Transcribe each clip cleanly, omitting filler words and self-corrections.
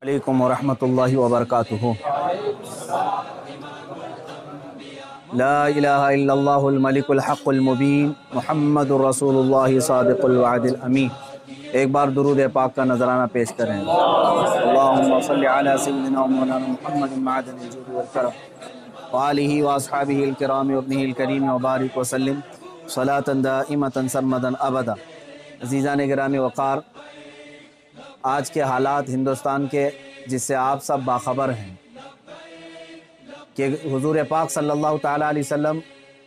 अलैकुम वरहमतुल्लाहि वबरकातुहू। ला इलाहा इल्लल्लाहुल मलिकुल हक़्क़ुल मुबीन मुहम्मदुर रसूलुल्लाहि सादिक़ुल वअदिल अमीन। एक बार दुरूद पाक का नजराना पेश करें। अल्लाहुम्मा सल्लि अला सय्यिदिना व मौलाना मुहम्मदिन मअदनिल जूद वल करम व आलिहि व अस्हाबिहिल किराम व इब्निहिल करीम व बारिक व सल्लिम सलातन दाइमतन सरमदन अबदा। अज़ीज़ान गिरामी वक़ार, आज के हालात हिंदुस्तान के जिससे आप सब बाखबर हैं कि हुज़ूर पाक सल्लल्लाहु ताला अलैहि वसल्लम,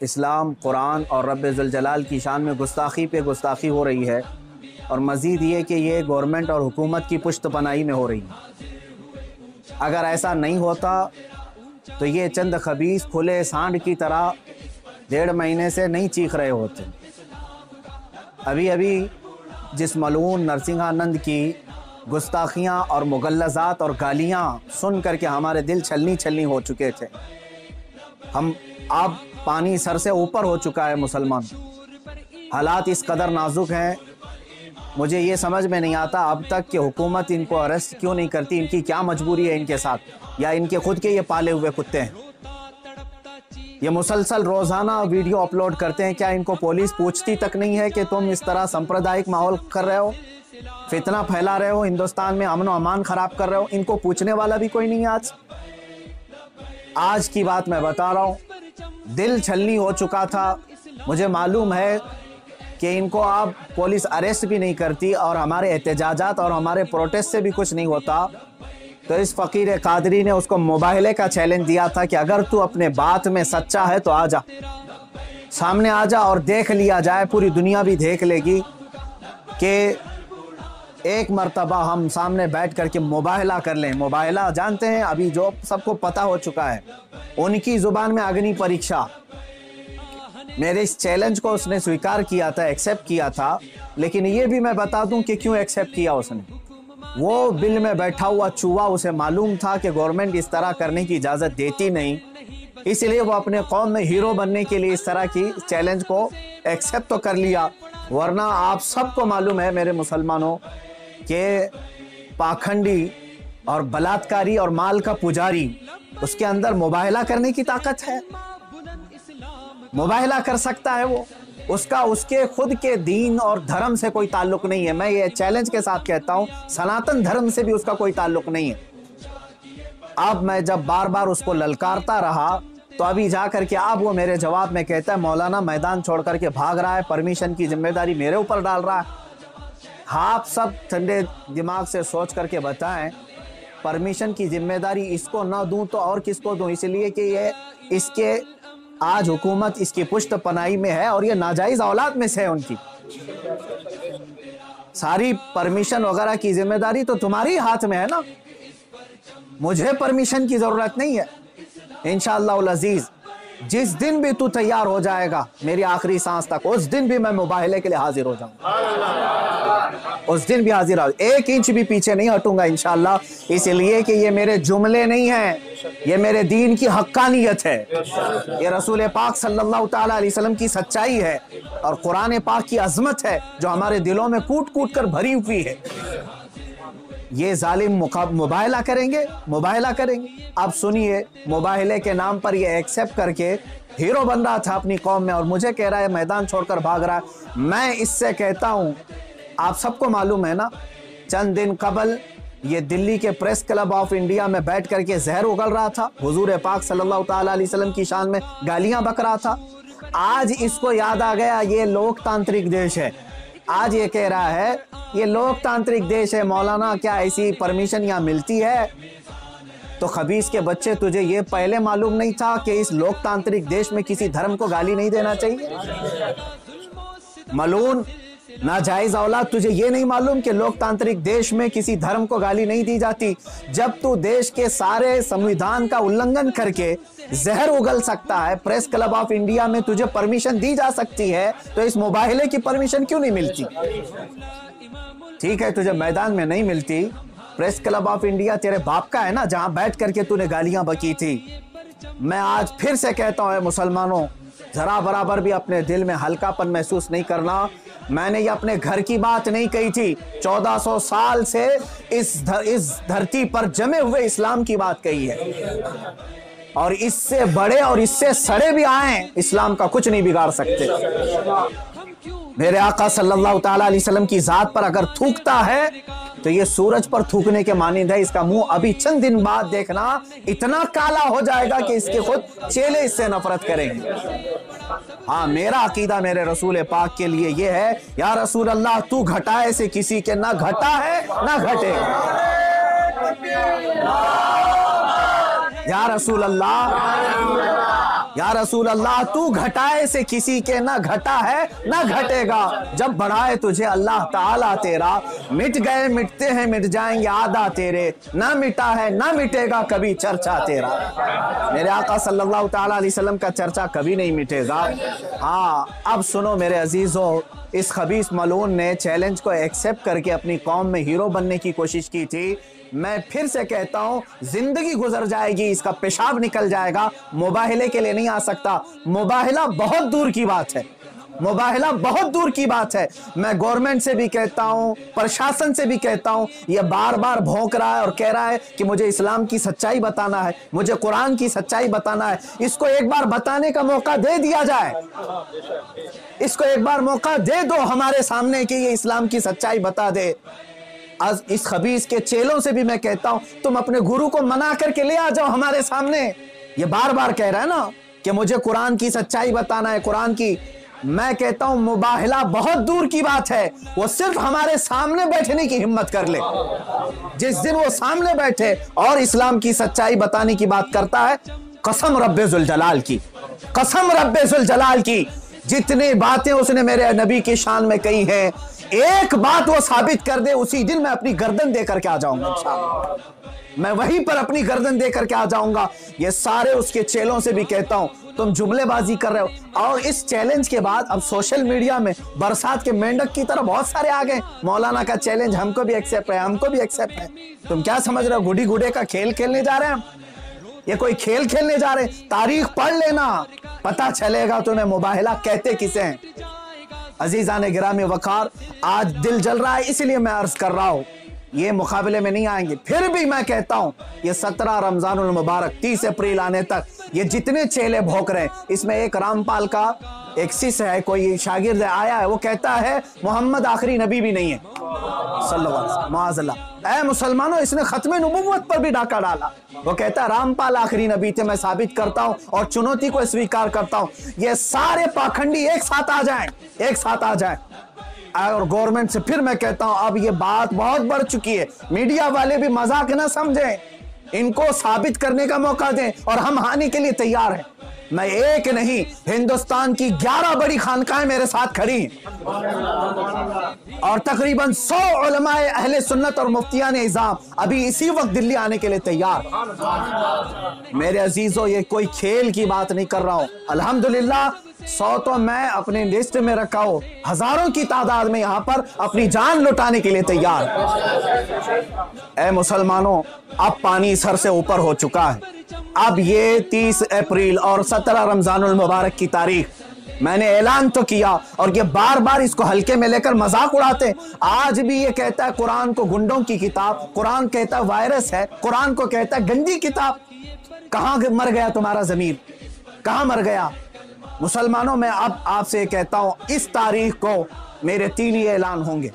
इस्लाम, कुरान और रब्बे ज़ुल जलाल की शान में गुस्ताखी पे गुस्ताखी हो रही है। और मज़ीद ये कि ये गवर्नमेंट और हुकूमत की पुश्त पनाही में हो रही है। अगर ऐसा नहीं होता तो ये चंद खबीस खुले सांड की तरह 1.5 महीने से नहीं चीख रहे होते। अभी अभी जिस मलून नरसिंहानंद की गुस्ताखियाँ और मुगल्लज़ात और गालियाँ सुन करके हमारे दिल छलनी छलनी हो चुके थे। हम अब पानी सर से ऊपर हो चुका है। मुसलमान हालात इस कदर नाजुक हैं, मुझे ये समझ में नहीं आता अब तक कि हुकूमत इनको अरेस्ट क्यों नहीं करती। इनकी क्या मजबूरी है इनके साथ, या इनके खुद के ये पाले हुए कुत्ते हैं। ये मुसलसल रोज़ाना वीडियो अपलोड करते हैं। क्या इनको पुलिस पूछती तक नहीं है कि तुम इस तरह सांप्रदायिक माहौल कर रहे हो, फितना फैला रहे हो, हिंदुस्तान में अमन अमान खराब कर रहे हो? इनको पूछने वाला भी कोई नहीं है। आज की बात मैं बता रहा हूँ, दिल छलनी हो चुका था। मुझे मालूम है कि इनको अब पुलिस अरेस्ट भी नहीं करती और हमारे एहतजाजात और हमारे प्रोटेस्ट से भी कुछ नहीं होता। तो इस फ़कीर कादरी ने उसको मुबाहले का चैलेंज दिया था कि अगर तू अपने बात में सच्चा है तो आ जा, सामने आ जा और देख लिया जाए, पूरी दुनिया भी देख लेगी कि एक मर्तबा हम सामने बैठ करके मुबाहला कर लें। मुबाहला जानते हैं, अभी जो सबको पता हो चुका है, उनकी ज़ुबान में अग्नि परीक्षा। मेरे इस चैलेंज को उसने स्वीकार किया था, एक्सेप्ट किया था। लेकिन ये भी मैं बता दूं कि क्यों एक्सेप्ट किया उसने। वो बिल में बैठा हुआ चूहा, उसे मालूम था कि गवर्नमेंट इस तरह करने की इजाज़त देती नहीं, इसलिए वो अपने कौम में हीरो बनने के लिए इस तरह की चैलेंज को एक्सेप्ट तो कर लिया। वरना आप सबको मालूम है मेरे मुसलमानों के पाखंडी और बलात्कारी और माल का पुजारी, उसके अंदर मुबाहला करने की ताकत है। मुबाहला कर सकता है वो। उसका उसके खुद के दीन और धर्म से कोई ताल्लुक नहीं है। मैं ये चैलेंज के साथ कहता हूं, सनातन धर्म से भी उसका कोई ताल्लुक नहीं है। अब मैं जब बार बार उसको ललकारता रहा तो अभी जा करके अब वो मेरे जवाब में कहता है, मौलाना मैदान छोड़ करके भाग रहा है, परमिशन की जिम्मेदारी मेरे ऊपर डाल रहा है। आप सब ठंडे दिमाग से सोच करके बताएं, परमिशन की जिम्मेदारी इसको ना दूं तो और किसको दूं? इसलिए कि ये इसके आज हुकूमत इसकी पुश्त पनाही में है और ये नाजायज औलाद में से है। उनकी सारी परमिशन वगैरह की जिम्मेदारी तो तुम्हारी हाथ में है ना। मुझे परमिशन की जरूरत नहीं है। इंशाअल्लाह उल अजीज, जिस दिन भी तू तैयार हो जाएगा मेरी आखिरी सांस तक, उस दिन भी मैं मुबाहले के लिए हाजिर हो जाऊंगा। उस दिन भी हाजिर हो, 1 इंच भी पीछे नहीं हटूंगा इंशाअल्लाह। इसलिए कि ये मेरे जुमले नहीं हैं, ये मेरे दीन की हक्कानियत है, ये रसूल पाक सल्लल्लाहु ताला अलैहि वसल्लम की सच्चाई है और कुरान पाक की अजमत है जो हमारे दिलों में कूट कूट कर भरी हुई है। ये जालिम मुबाहला करेंगे, मुबाहला करेंगे। अब सुनिए, मुबाहले के नाम पर ये एक्सेप्ट करके हीरो बन रहा था अपनी कौम में और मुझे कह रहा है मैदान छोड़कर भाग रहा है। मैं इससे कहता हूं, आप सबको मालूम है ना, चंद दिन कबल ये दिल्ली के प्रेस क्लब ऑफ इंडिया में बैठ करके जहर उगल रहा था, हुजूर पाक सल्लल्लाहु ताला अलैहि वसल्लम की शान में गालियां बक रहा था। आज इसको याद आ गया ये लोकतांत्रिक देश है। आज ये कह रहा है ये लोकतांत्रिक देश है, मौलाना क्या ऐसी परमिशन यहाँ मिलती है? तो खबीस के बच्चे, तुझे ये पहले मालूम नहीं था कि इस लोकतांत्रिक देश में किसी धर्म को गाली नहीं देना चाहिए? मलून नाजायज औलाद, तुझे ये नहीं मालूम कि लोकतांत्रिक देश में किसी धर्म को गाली नहीं दी जाती? जब तू देश के सारे संविधान का उल्लंघन करके जहर उगल सकता है, प्रेस क्लब ऑफ इंडिया में तुझे परमिशन दी जा सकती है, तो इस मुबाहले की परमिशन क्यों नहीं मिलती? ठीक है, तुझे मैदान में नहीं मिलती, प्रेस क्लब ऑफ इंडिया तेरे बाप का है ना, जहां बैठ करके तूने गालियां बकी थी। मैं आज फिर से कहता हूं मुसलमानों, जरा बराबर भी अपने दिल में हल्कापन महसूस नहीं करना। मैंने ये अपने घर की बात नहीं कही थी, 1400 साल से इस धरती पर जमे हुए इस्लाम की बात कही है। और इससे बड़े और इससे सड़े भी आए, इस्लाम का कुछ नहीं बिगाड़ सकते। मेरे आका सल्लल्लाहु ताला अलैहि वसल्लम की जात पर अगर थूकता है तो ये सूरज पर थूकने के मानिंद है। इसका मुंह अभी चंद दिन बाद देखना इतना काला हो जाएगा कि इसके खुद चेले इससे नफरत करेंगे। हाँ, मेरा अकीदा मेरे रसूल पाक के लिए ये है, या रसूल अल्लाह तू घटाए से किसी के ना घटा है ना घटेगा। या रसूल अल्लाह तू घटाए से किसी के ना घटा है ना घटेगा। जब बढ़ाए तुझे अल्लाह ताला तेरा, मिट गए मिटते हैं मिट जाएंगे आदा तेरे, ना मिटा है ना मिटेगा कभी चर्चा तेरा। मेरे आका सल्लल्लाहु ताला अलैहि वसल्लम का चर्चा कभी नहीं मिटेगा। हाँ, अब सुनो मेरे अजीजों, इस खबीस मलून ने चैलेंज को एक्सेप्ट करके अपनी कौम में हीरो बनने की कोशिश की थी। मैं फिर से कहता हूं, जिंदगी गुजर जाएगी, इसका पेशाब निकल जाएगा, मुबाहिले के लिए नहीं आ सकता। मुबाहिला बहुत दूर की बात है, मुबाहिला बहुत दूर की बात है। मैं गवर्नमेंट से भी कहता हूं, प्रशासन से भी कहता हूं, यह बार बार भौंक रहा है और कह रहा है कि मुझे इस्लाम की सच्चाई बताना है, मुझे कुरान की सच्चाई बताना है। इसको एक बार बताने का मौका दे दिया जाए, इसको एक बार मौका दे दो हमारे सामने कि ये इस्लाम की सच्चाई बता दे। आज इस खबीस के चेलों से भी मैं कहता हूं, तुम अपने गुरु को मना करके ले आ जाओ हमारे सामने। ये बार बार कह रहा है ना कि मुझे कुरान की सच्चाई बताना है, कुरान की। मैं कहता हूं मुबाहिला बहुत दूर की बात है, वो सिर्फ हमारे सामने बैठने की हिम्मत कर ले। जिस दिन वो सामने बैठे और इस्लाम की सच्चाई बताने की बात करता है, कसम रब्बे जुल जलाल की, कसम रब्बे जुल जलाल की, जितनी बातें उसने मेरे नबी की शान में कही है, एक बात वो साबित कर दे, उसी दिन मैं अपनी गर्दन दे करके आ जाऊंगा इंशाअल्लाह। मैं वहीं पर अपनी गर्दन दे करके आ जाऊंगा। ये सारे उसके चेलों से भी कहता हूं, तुम जुमलेबाजी कर रहे हो। और इस चैलेंज के बाद अब सोशल मीडिया में बरसात के मेंढक की तरह बहुत सारे आ गए, मौलाना का चैलेंज हमको भी एक्सेप्ट है, हमको भी एक्सेप्ट है। तुम क्या समझ रहे हो, गुडी गुडे का खेल खेलने जा रहे हैं हम? ये कोई खेल खेलने जा रहे? तारीख पढ़ लेना, पता चलेगा तुम्हें मुबाहिला कहते किसे हैं। अजीजान गिरामी वकार, आज दिल जल रहा है इसलिए मैं अर्ज कर रहा हूं, ये मुकाबले में नहीं आएंगे। फिर भी मैं कहता हूं, ये 17 रमजानुल मुबारक 30 अप्रैल आने तक ये जितने चेले भोंक रहे हैं, इसमें एक रामपाल का एक शिष्य है, कोई शागिर्द आया है, वो कहता है मोहम्मद आखिरी नबी भी नहीं है सल्लल्लाहु अलैहि वसल्लम। माअज़ल्लाह। ऐ मुसलमानों, इसने खत्मे नबुव्वत पर भी डाका डाला। वो कहता है रामपाल आखिरी नबी थे, मैं साबित करता हूं और चुनौती को स्वीकार करता हूं। ये सारे पाखंडी एक साथ आ जाएं, एक साथ आ जाएं। और गवर्नमेंट से फिर मैं कहता हूं, अब ये बात बहुत बढ़ चुकी है, मीडिया वाले भी मजाक न समझें, इनको साबित करने का मौका दें और हम हानि के लिए तैयार हैं। मैं एक नहीं, हिंदुस्तान की 11 बड़ी खानकाएं मेरे साथ खड़ी हैं और तकरीबन 100 उलमाए अहले सुन्नत और मुफ्तियान इज़ाम अभी इसी वक्त दिल्ली आने के लिए तैयार। मेरे अजीजों, ये कोई खेल की बात नहीं कर रहा हूं। अल्हम्दुलिल्लाह 100 तो मैं अपने लिस्ट में रखा हूं, हजारों की तादाद में यहां पर अपनी जान लुटाने के लिए तैयार। ऐ मुसलमानों, अब पानी सर से ऊपर हो चुका है। अब ये 30 अप्रैल और 17 रमजानुल मुबारक की तारीख मैंने ऐलान तो किया और ये बार बार इसको हल्के में लेकर मजाक उड़ाते हैं। आज भी ये कहता है कुरान को गुंडों की किताब, कुरान कहता है वायरस है, कुरान को कहता है गंदी किताब। कहां मर गया तुम्हारा ज़मीर, कहां मर गया? मुसलमानों, मैं अब आपसे कहता हूं, इस तारीख को मेरे 3 ही ऐलान होंगे।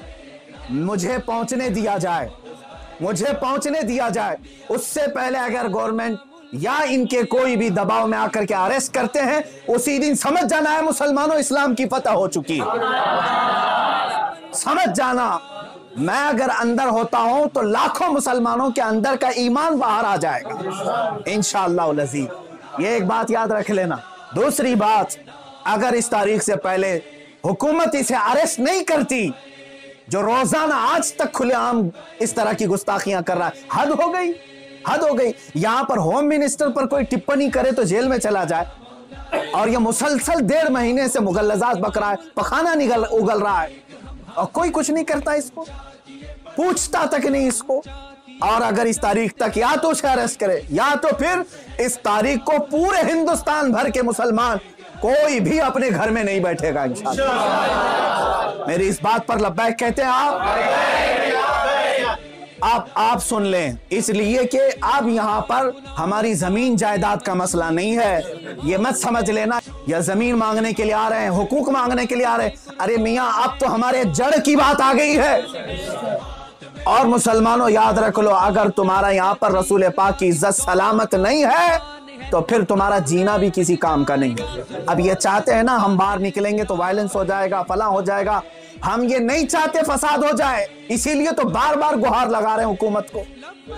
मुझे पहुंचने दिया जाए, मुझे पहुंचने दिया जाए। उससे पहले अगर गवर्नमेंट या इनके कोई भी दबाव में आकर के अरेस्ट करते हैं, उसी दिन समझ जाना है मुसलमानों, इस्लाम की फतह हो चुकी है। समझ जाना, मैं अगर अंदर होता हूं तो लाखों मुसलमानों के अंदर का ईमान बाहर आ जाएगा इंशाअल्लाह अज़ीज़। ये एक बात याद रख लेना। दूसरी बात, अगर इस तारीख से पहले हुकूमत इसे अरेस्ट नहीं करती, जो रोजाना आज तक खुलेआम इस तरह की गुस्ताखियां कर रहा है, हद हो गई, हद हो गई। यहां पर होम मिनिस्टर पर कोई टिप्पणी करे तो जेल में चला जाए, और ये मुसलसल 1.5 महीने से मुगल्लजात बक रहा है, पखाना उगल रहा है और कोई कुछ नहीं करता, इसको पूछता तक नहीं इसको। और अगर इस तारीख तक या तो उसे अरेस्ट करे या तो फिर इस तारीख को पूरे हिंदुस्तान भर के मुसलमान कोई भी अपने घर में नहीं बैठेगा इंशाअल्लाह। मेरी इस बात पर लब्बैक कहते हैं आप सुन लें, इसलिए कि अब यहां पर हमारी जमीन जायदाद का मसला नहीं है। ये मत समझ लेना या जमीन मांगने के लिए आ रहे हैं, हुकूक मांगने के लिए आ रहे हैं। अरे मियां, अब तो हमारे जड़ की बात आ गई है। और मुसलमानों याद रख लो, अगर तुम्हारा यहां पर रसूल पाक की इज्जत सलामत नहीं है तो फिर तुम्हारा जीना भी किसी काम का नहीं है। अब ये चाहते हैं ना हम बाहर निकलेंगे तो वायलेंस हो जाएगा, फला हो जाएगा। हम ये नहीं चाहते फसाद हो जाए, इसीलिए तो बार बार गुहार लगा रहे हैं हुकूमत को,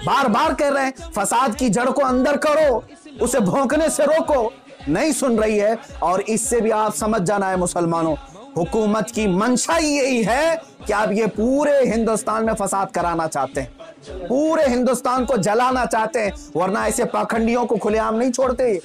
बार बार कह रहे हैं फसाद की जड़ को अंदर करो, उसे भौंकने से रोको। नहीं सुन रही है। और इससे भी आप समझ जाना है मुसलमानों, हुकूमत की मंशा यही है कि आप ये पूरे हिंदुस्तान में फसाद कराना चाहते हैं, पूरे हिंदुस्तान को जलाना चाहते हैं, वरना ऐसे पाखंडियों को खुलेआम नहीं छोड़ते।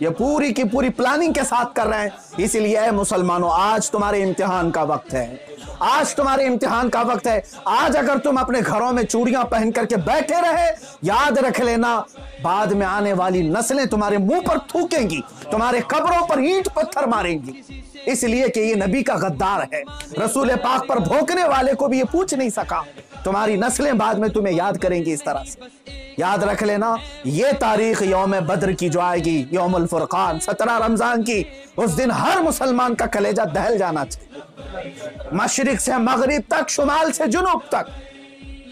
ये पूरी की पूरी प्लानिंग के साथ कर रहे हैं। इसीलिए मुसलमानों, आज तुम्हारे इम्तिहान का वक्त है, आज तुम्हारे इम्तिहान का वक्त है। आज अगर तुम अपने घरों में चूड़ियां पहन करके बैठे रहे, याद रख लेना बाद में आने वाली नस्लें तुम्हारे मुंह पर थूकेंगी, तुम्हारे कब्रों पर ईंट पत्थर मारेंगी। इसलिए कि ये नबी का गद्दार है, रसूल पाक पर भोंकने वाले को भी ये पूछ नहीं सका। तुम्हारी नस्लें बाद में तुम्हें याद करेंगी इस तरह से। याद रख लेना, ये तारीख यौम बद्र की जो आएगी, यौमुल फुरकान 17 रमजान की, उस दिन हर मुसलमान का कलेजा दहल जाना चाहिए। मशरिक से मगरिब तक, शुमाल से जुनूब तक,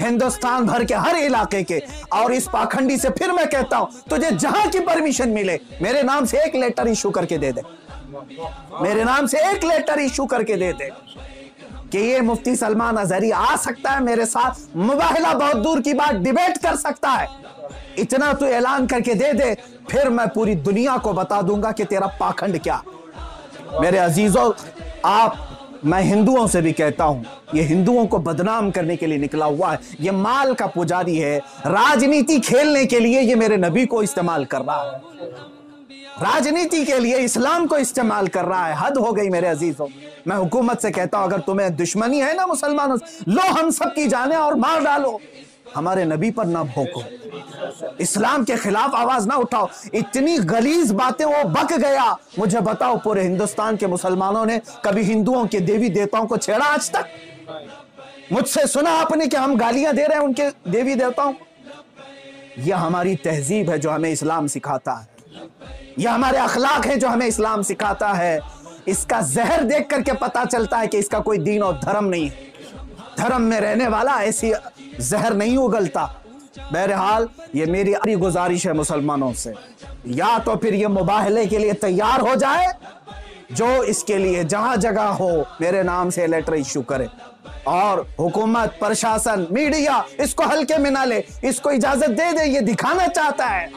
हिंदुस्तान भर के हर इलाके के। और इस पाखंडी से फिर मैं कहता हूं, तुझे जहां की परमिशन मिले मेरे नाम से एक लेटर इशू करके दे दे, मेरे नाम से एक लेटर इशू करके दे दे कि ये मुफ्ती सलमान अजहरी आ सकता है मेरे साथ, मुबाहला बहुत दूर की बात, डिबेट कर सकता है। इतना तू ऐलान करके दे दे, फिर मैं पूरी दुनिया को बता दूंगा कि तेरा पाखंड क्या। मेरे अजीजों, मैं हिंदुओं से भी कहता हूं, ये हिंदुओं को बदनाम करने के लिए निकला हुआ है, ये माल का पुजारी है, राजनीति खेलने के लिए ये मेरे नबी को इस्तेमाल कर रहा है, राजनीति के लिए इस्लाम को इस्तेमाल कर रहा है। हद हो गई मेरे अजीजों। मैं हुकूमत से कहता हूं, अगर तुम्हें दुश्मनी है ना मुसलमानों से, लो हम सब की जाने और मार डालो, हमारे नबी पर ना भोंको, इस्लाम के खिलाफ आवाज ना उठाओ। इतनी गलीज बातें वो बक गया। मुझे बताओ, पूरे हिंदुस्तान के मुसलमानों ने कभी हिंदुओं के देवी देवताओं को छेड़ा आज तक? मुझसे सुना आपने कि हम गालियां दे रहे हैं उनके देवी देवताओं? यह हमारी तहजीब है जो हमें इस्लाम सिखाता है, यह हमारे अखलाक है जो हमें इस्लाम सिखाता है। इसका जहर देख करके पता चलता है कि इसका कोई दीन और धर्म नहीं है। धर्म में रहने वाला ऐसी जहर नहीं उगलता। बहरहाल, ये मेरी गुजारिश है मुसलमानों से, या तो फिर ये मुबाहले के लिए तैयार हो जाए, जो इसके लिए जहां जगह हो मेरे नाम से लेटर इश्यू करे, और हुकूमत, प्रशासन, मीडिया इसको हल्के में ना ले, इसको इजाजत दे दे। ये दिखाना चाहता है,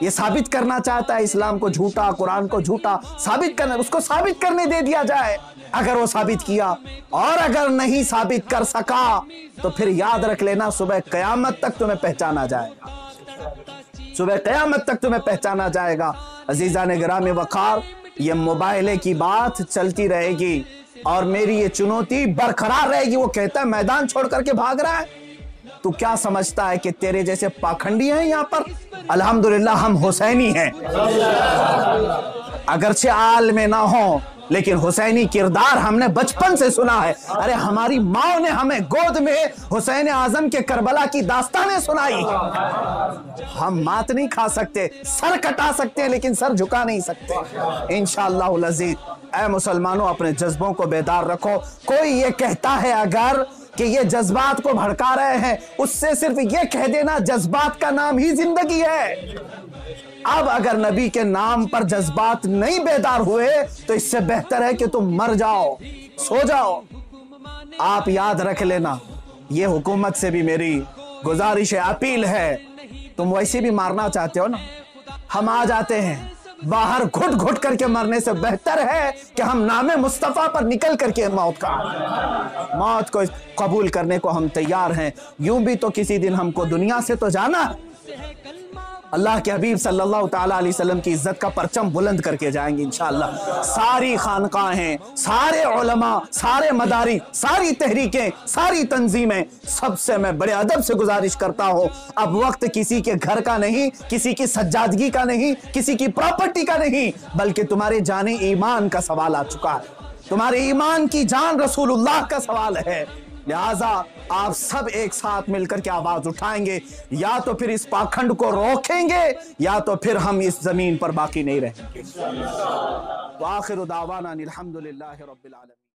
ये साबित करना चाहता है इस्लाम को झूठा, कुरान को झूठा साबित करना, उसको साबित करने दे दिया जाए। अगर वो साबित किया, और अगर नहीं साबित कर सका तो फिर याद रख लेना, सुबह कयामत तक तुम्हें पहचाना जाएगा, सुबह कयामत तक तुम्हें पहचाना जाएगा। अजीजान गिरामी वकार, ये मुबाहले की बात चलती रहेगी और मेरी ये चुनौती बरकरार रहेगी। वो कहता है मैदान छोड़ करके भाग रहा है, तू क्या समझता है कि तेरे जैसे पाखंडी हैं यहाँ पर? अल्हम्दुलिल्लाह हम हुसैनी हैं, अगरचे आल में ना हो, लेकिन हुसैनी किरदार हमने बचपन से सुना है। अरे हमारी माँ ने हमें गोद में हुसैन आजम के करबला की दास्तानें सुनाई। हम मात नहीं खा सकते, सर कटा सकते हैं लेकिन सर झुका नहीं सकते इंशाअल्लाह अज़ीज़। ऐ मुसलमानों, अपने जज्बों को बेदार रखो। कोई ये कहता है अगर कि ये जज्बात को भड़का रहे हैं, उससे सिर्फ ये कह देना जज्बात का नाम ही जिंदगी है। अब अगर नबी के नाम पर जज्बात नहीं बेदार हुए तो इससे बेहतर है कि तुम मर जाओ, सो जाओ। आप याद रख लेना, ये हुकूमत से भी मेरी गुजारिश है, अपील है। तुम वैसे भी मारना चाहते हो ना, हम आ जाते हैं। बाहर घुट घुट करके मरने से बेहतर है कि हम नामे मुस्तफा पर निकल करके मौत को कबूल करने को हम तैयार हैं। यूं भी तो किसी दिन हमको दुनिया से तो जाना है। अल्लाह के हबीब सल्लल्लाहु ताला अलैहि वसल्लम की इज्जत का परचम बुलंद करके जाएंगे इंशाअल्लाह। सारी खानकाहें, सारे उलमा, सारे मदारी, सारी तहरीकें, सारी तंजीमें, सबसे मैं बड़े अदब से गुजारिश करता हूं, अब वक्त किसी के घर का नहीं, किसी की सज्जादगी का नहीं, किसी की प्रॉपर्टी का नहीं, बल्कि तुम्हारे जाने ईमान का सवाल आ चुका है। तुम्हारे ईमान की जान रसूलुल्लाह का सवाल है। लिहाजा आप सब एक साथ मिलकर के आवाज उठाएंगे, या तो फिर इस पाखंड को रोकेंगे या तो फिर हम इस जमीन पर बाकी नहीं रहेंगे। वाखिर दावाना अनिल हम्दुलिल्लाहि रब्बिल आलमीन।